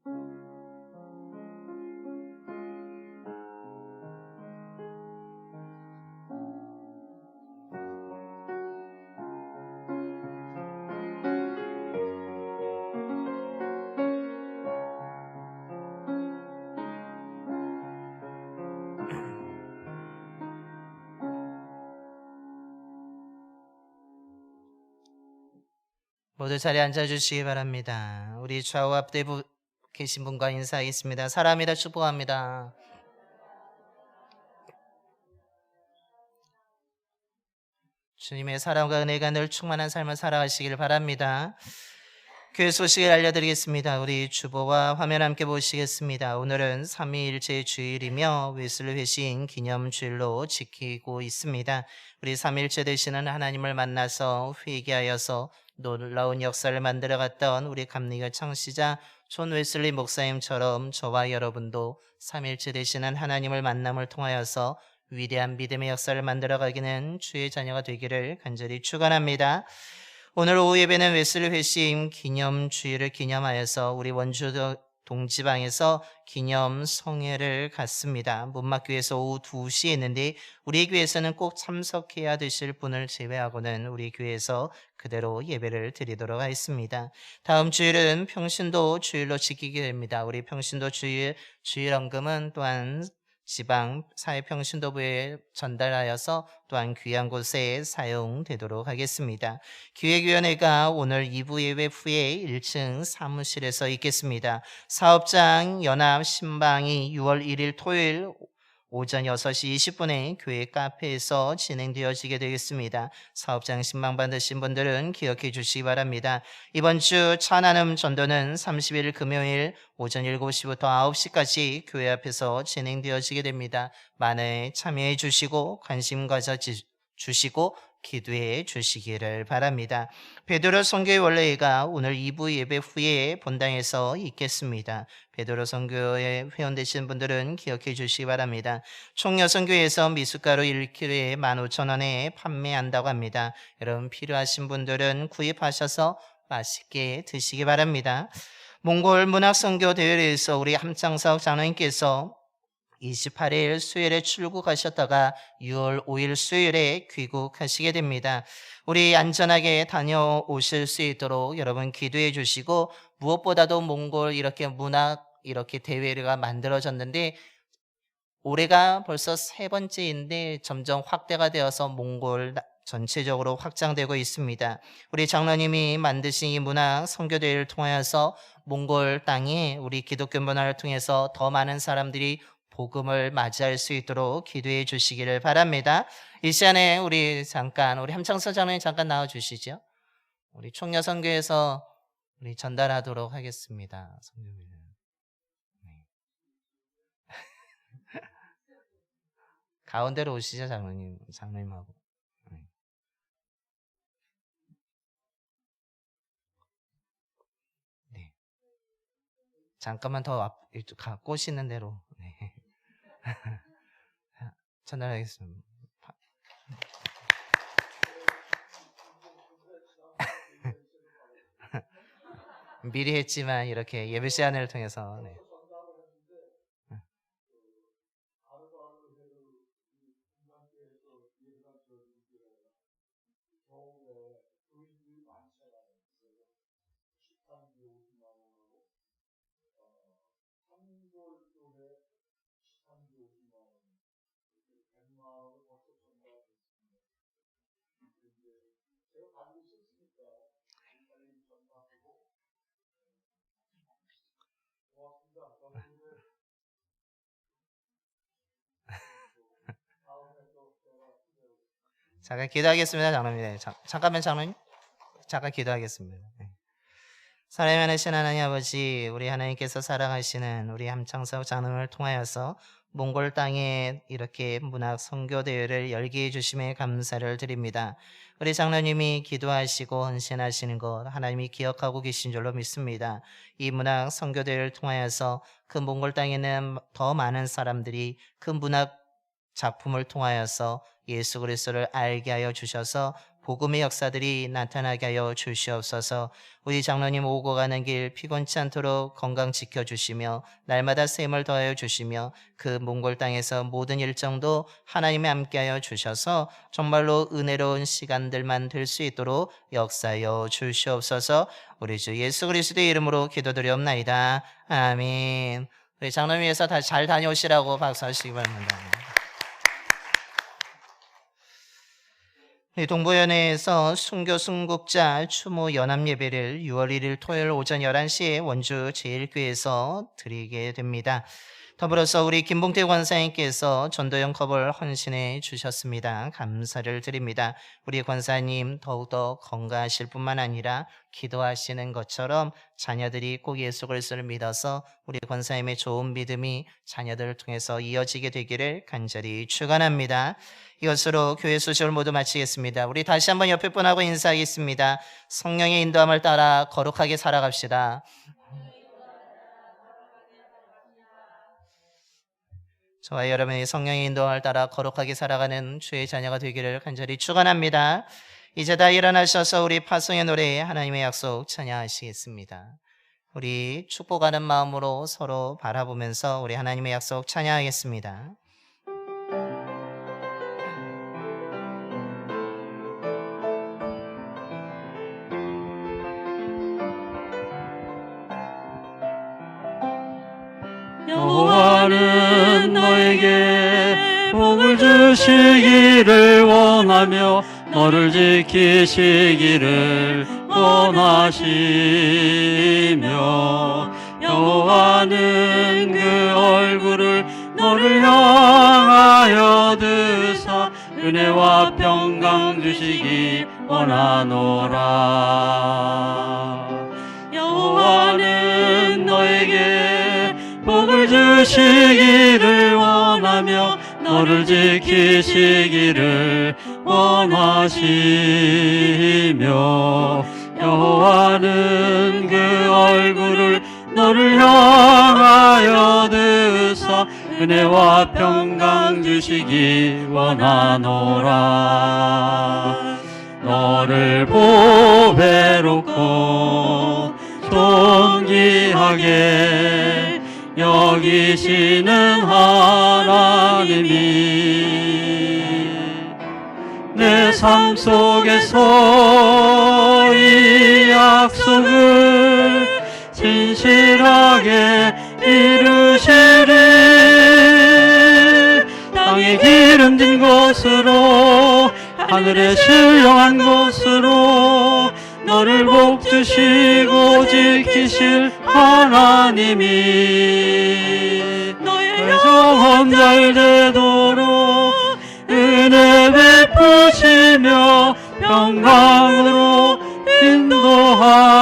모두 자리에 앉아주시기 바랍니다. 우리 좌우 앞뒤에 계신 분과 인사하겠습니다. 사랑합니다. 축복합니다. 주님의 사랑과 은혜가 늘 충만한 삶을 살아가시길 바랍니다. 교회 소식을 알려드리겠습니다. 우리 주보와 화면 함께 보시겠습니다. 오늘은 삼위일체 주일이며 웨슬리 회심 기념주일로 지키고 있습니다. 우리 삼위일체 되시는 하나님을 만나서 회개하여서 놀라운 역사를 만들어갔던 우리 감리교 창시자 존 웨슬리 목사님처럼 저와 여러분도 삼위일체 되시는 하나님을 만남을 통하여서 위대한 믿음의 역사를 만들어가기는 주의 자녀가 되기를 간절히 축원합니다. 오늘 오후 예배는 웨슬리 회심 기념주일을 기념하여서 우리 원주 동지방에서 기념 성회를 갖습니다. 문막교회에서 오후 2시에 있는데 우리 교회에서는 꼭 참석해야 되실 분을 제외하고는 우리 교회에서 그대로 예배를 드리도록 하겠습니다. 다음 주일은 평신도 주일로 지키게 됩니다. 우리 평신도 주일 언금은 또한 지방 사회평신도부에 전달하여서 또한 귀한 곳에 사용되도록 하겠습니다. 기획위원회가 오늘 2부 예배 후에 1층 사무실에서 있겠습니다. 사업장 연합 신방이 6월 1일 토요일 오전 6시 20분에 교회 카페에서 진행되어지게 되겠습니다. 사업장 신방 받으신 분들은 기억해 주시기 바랍니다. 이번 주 찬양음 전도는 30일 금요일 오전 7시부터 9시까지 교회 앞에서 진행되어지게 됩니다. 많이 참여해 주시고 관심 가져 주시고 기도해 주시기를 바랍니다. 베드로 선교의 원래가 오늘 2부 예배 후에 본당에서 있겠습니다. 베드로 선교회 회원되신 분들은 기억해 주시기 바랍니다. 총여선교회에서 미숫가루 1kg에 15,000원에 판매한다고 합니다. 여러분 필요하신 분들은 구입하셔서 맛있게 드시기 바랍니다. 몽골 문학선교 대회에서 우리 함창석 장로님께서 28일 수요일에 출국하셨다가 6월 5일 수요일에 귀국하시게 됩니다. 우리 안전하게 다녀오실 수 있도록 여러분 기도해 주시고, 무엇보다도 몽골 이렇게 문학 이렇게 대회가 만들어졌는데 올해가 벌써 3번째인데 점점 확대가 되어서 몽골 전체적으로 확장되고 있습니다. 우리 장로님이 만드신 이 문학 선교대회를 통하여서 몽골 땅에 우리 기독교 문화를 통해서 더 많은 사람들이 복음을 맞이할 수 있도록 기도해 주시기를 바랍니다. 이 시간에 우리 함창서 장로님 잠깐 나와 주시죠. 우리 총여선교에서 우리 전달하도록 하겠습니다. 성교비를. 네. 가운데로 오시죠, 장로님하고. 네. 네. 잠깐만 더 꼬시는 대로. 네. 전달하겠습니다. 미리 했지만 이렇게 예배 시간을 통해서. 네. 잠깐 기도하겠습니다, 장로님. 네, 잠깐만 장로님. 잠깐 기도하겠습니다. 네. 사랑의 하나님 하나님 아버지, 우리 하나님께서 사랑하시는 우리 함창석 장로님을 통하여서 몽골 땅에 이렇게 문학 선교 대회를 열게 해주심에 감사를 드립니다. 우리 장로님이 기도하시고 헌신하시는 것 하나님이 기억하고 계신 줄로 믿습니다. 이 문학 선교 대회를 통하여서 그 몽골 땅에는 더 많은 사람들이 그 문학 작품을 통하여서 예수 그리스도를 알게 하여 주셔서 복음의 역사들이 나타나게 하여 주시옵소서. 우리 장로님 오고 가는 길 피곤치 않도록 건강 지켜주시며 날마다 셈을 더하여 주시며 그 몽골 땅에서 모든 일정도 하나님이 함께하여 주셔서 정말로 은혜로운 시간들만 될 수 있도록 역사하여 주시옵소서. 우리 주 예수 그리스도의 이름으로 기도드리옵나이다. 아멘. 우리 장로님 위해서 잘 다녀오시라고 박수하시기 바랍니다. 동부연회에서 순교 순국자 추모 연합예배를 6월 1일 토요일 오전 11시에 원주 제1교회에서 드리게 됩니다. 더불어서 우리 김봉태 권사님께서 전도연 컵을 헌신해 주셨습니다. 감사를 드립니다. 우리 권사님 더욱더 건강하실 뿐만 아니라 기도하시는 것처럼 자녀들이 꼭 예수 그리스도를 믿어서 우리 권사님의 좋은 믿음이 자녀들을 통해서 이어지게 되기를 간절히 축원합니다. 이것으로 교회 소식을 모두 마치겠습니다. 우리 다시 한번 옆에 분하고 인사하겠습니다. 성령의 인도함을 따라 거룩하게 살아갑시다. 저와 여러분이 성령의 인도함을 따라 거룩하게 살아가는 주의 자녀가 되기를 간절히 축원합니다. 이제 다 일어나셔서 우리 파송의 노래 하나님의 약속 찬양하시겠습니다. 우리 축복하는 마음으로 서로 바라보면서 우리 하나님의 약속 찬양하겠습니다. 여호와는 너에게 복을 주시기를 원하며 너를 지키시기를 원하시며 여호와는 그 얼굴을 너를 향하여 드사 은혜와 평강 주시기 원하노라. 여호와는 너에게 복을 주시기를 원하며 너를 지키시기를 원하시며 여호와는 그 얼굴을 너를 향하여 드사 은혜와 평강 주시기 원하노라. 너를 보배롭고 존귀하게 여기시는 하나님이 내 삶 속에서 이 약속을 진실하게 이루시리. 땅에 기름진 곳으로 하늘에 신령한 곳으로 너를 복주시고 지키실 하나님이 너의 영혼 잘 되도록 은혜 베푸시며 평강으로 인도하시리.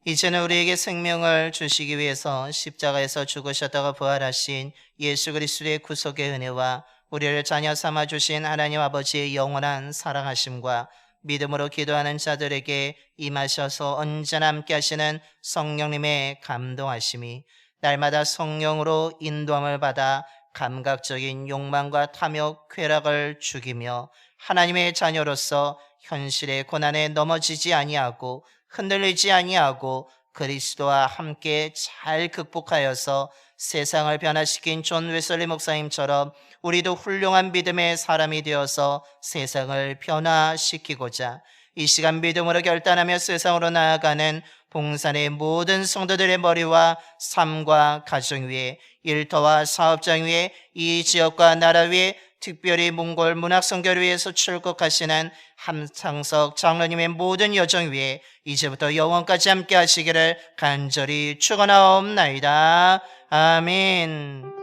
이제는 우리에게 생명을 주시기 위해서 십자가에서 죽으셨다가 부활하신 예수 그리스도의 구속의 은혜와 우리를 자녀 삼아 주신 하나님 아버지의 영원한 사랑하심과 믿음으로 기도하는 자들에게 임하셔서 언제나 함께 하시는 성령님의 감동하심이 날마다 성령으로 인도함을 받아 감각적인 욕망과 탐욕, 쾌락을 죽이며 하나님의 자녀로서 현실의 고난에 넘어지지 아니하고 흔들리지 아니하고 그리스도와 함께 잘 극복하여서 세상을 변화시킨 존 웨슬리 목사님처럼 우리도 훌륭한 믿음의 사람이 되어서 세상을 변화시키고자 이 시간 믿음으로 결단하며 세상으로 나아가는 봉산의 모든 성도들의 머리와 삶과 가정 위에 일터와 사업장 위에 이 지역과 나라 위에 특별히 몽골 문학선교회에서 출국하시는 함창석 장로님의 모든 여정 위에 이제부터 영원까지 함께 하시기를 간절히 축원하옵나이다. 아멘.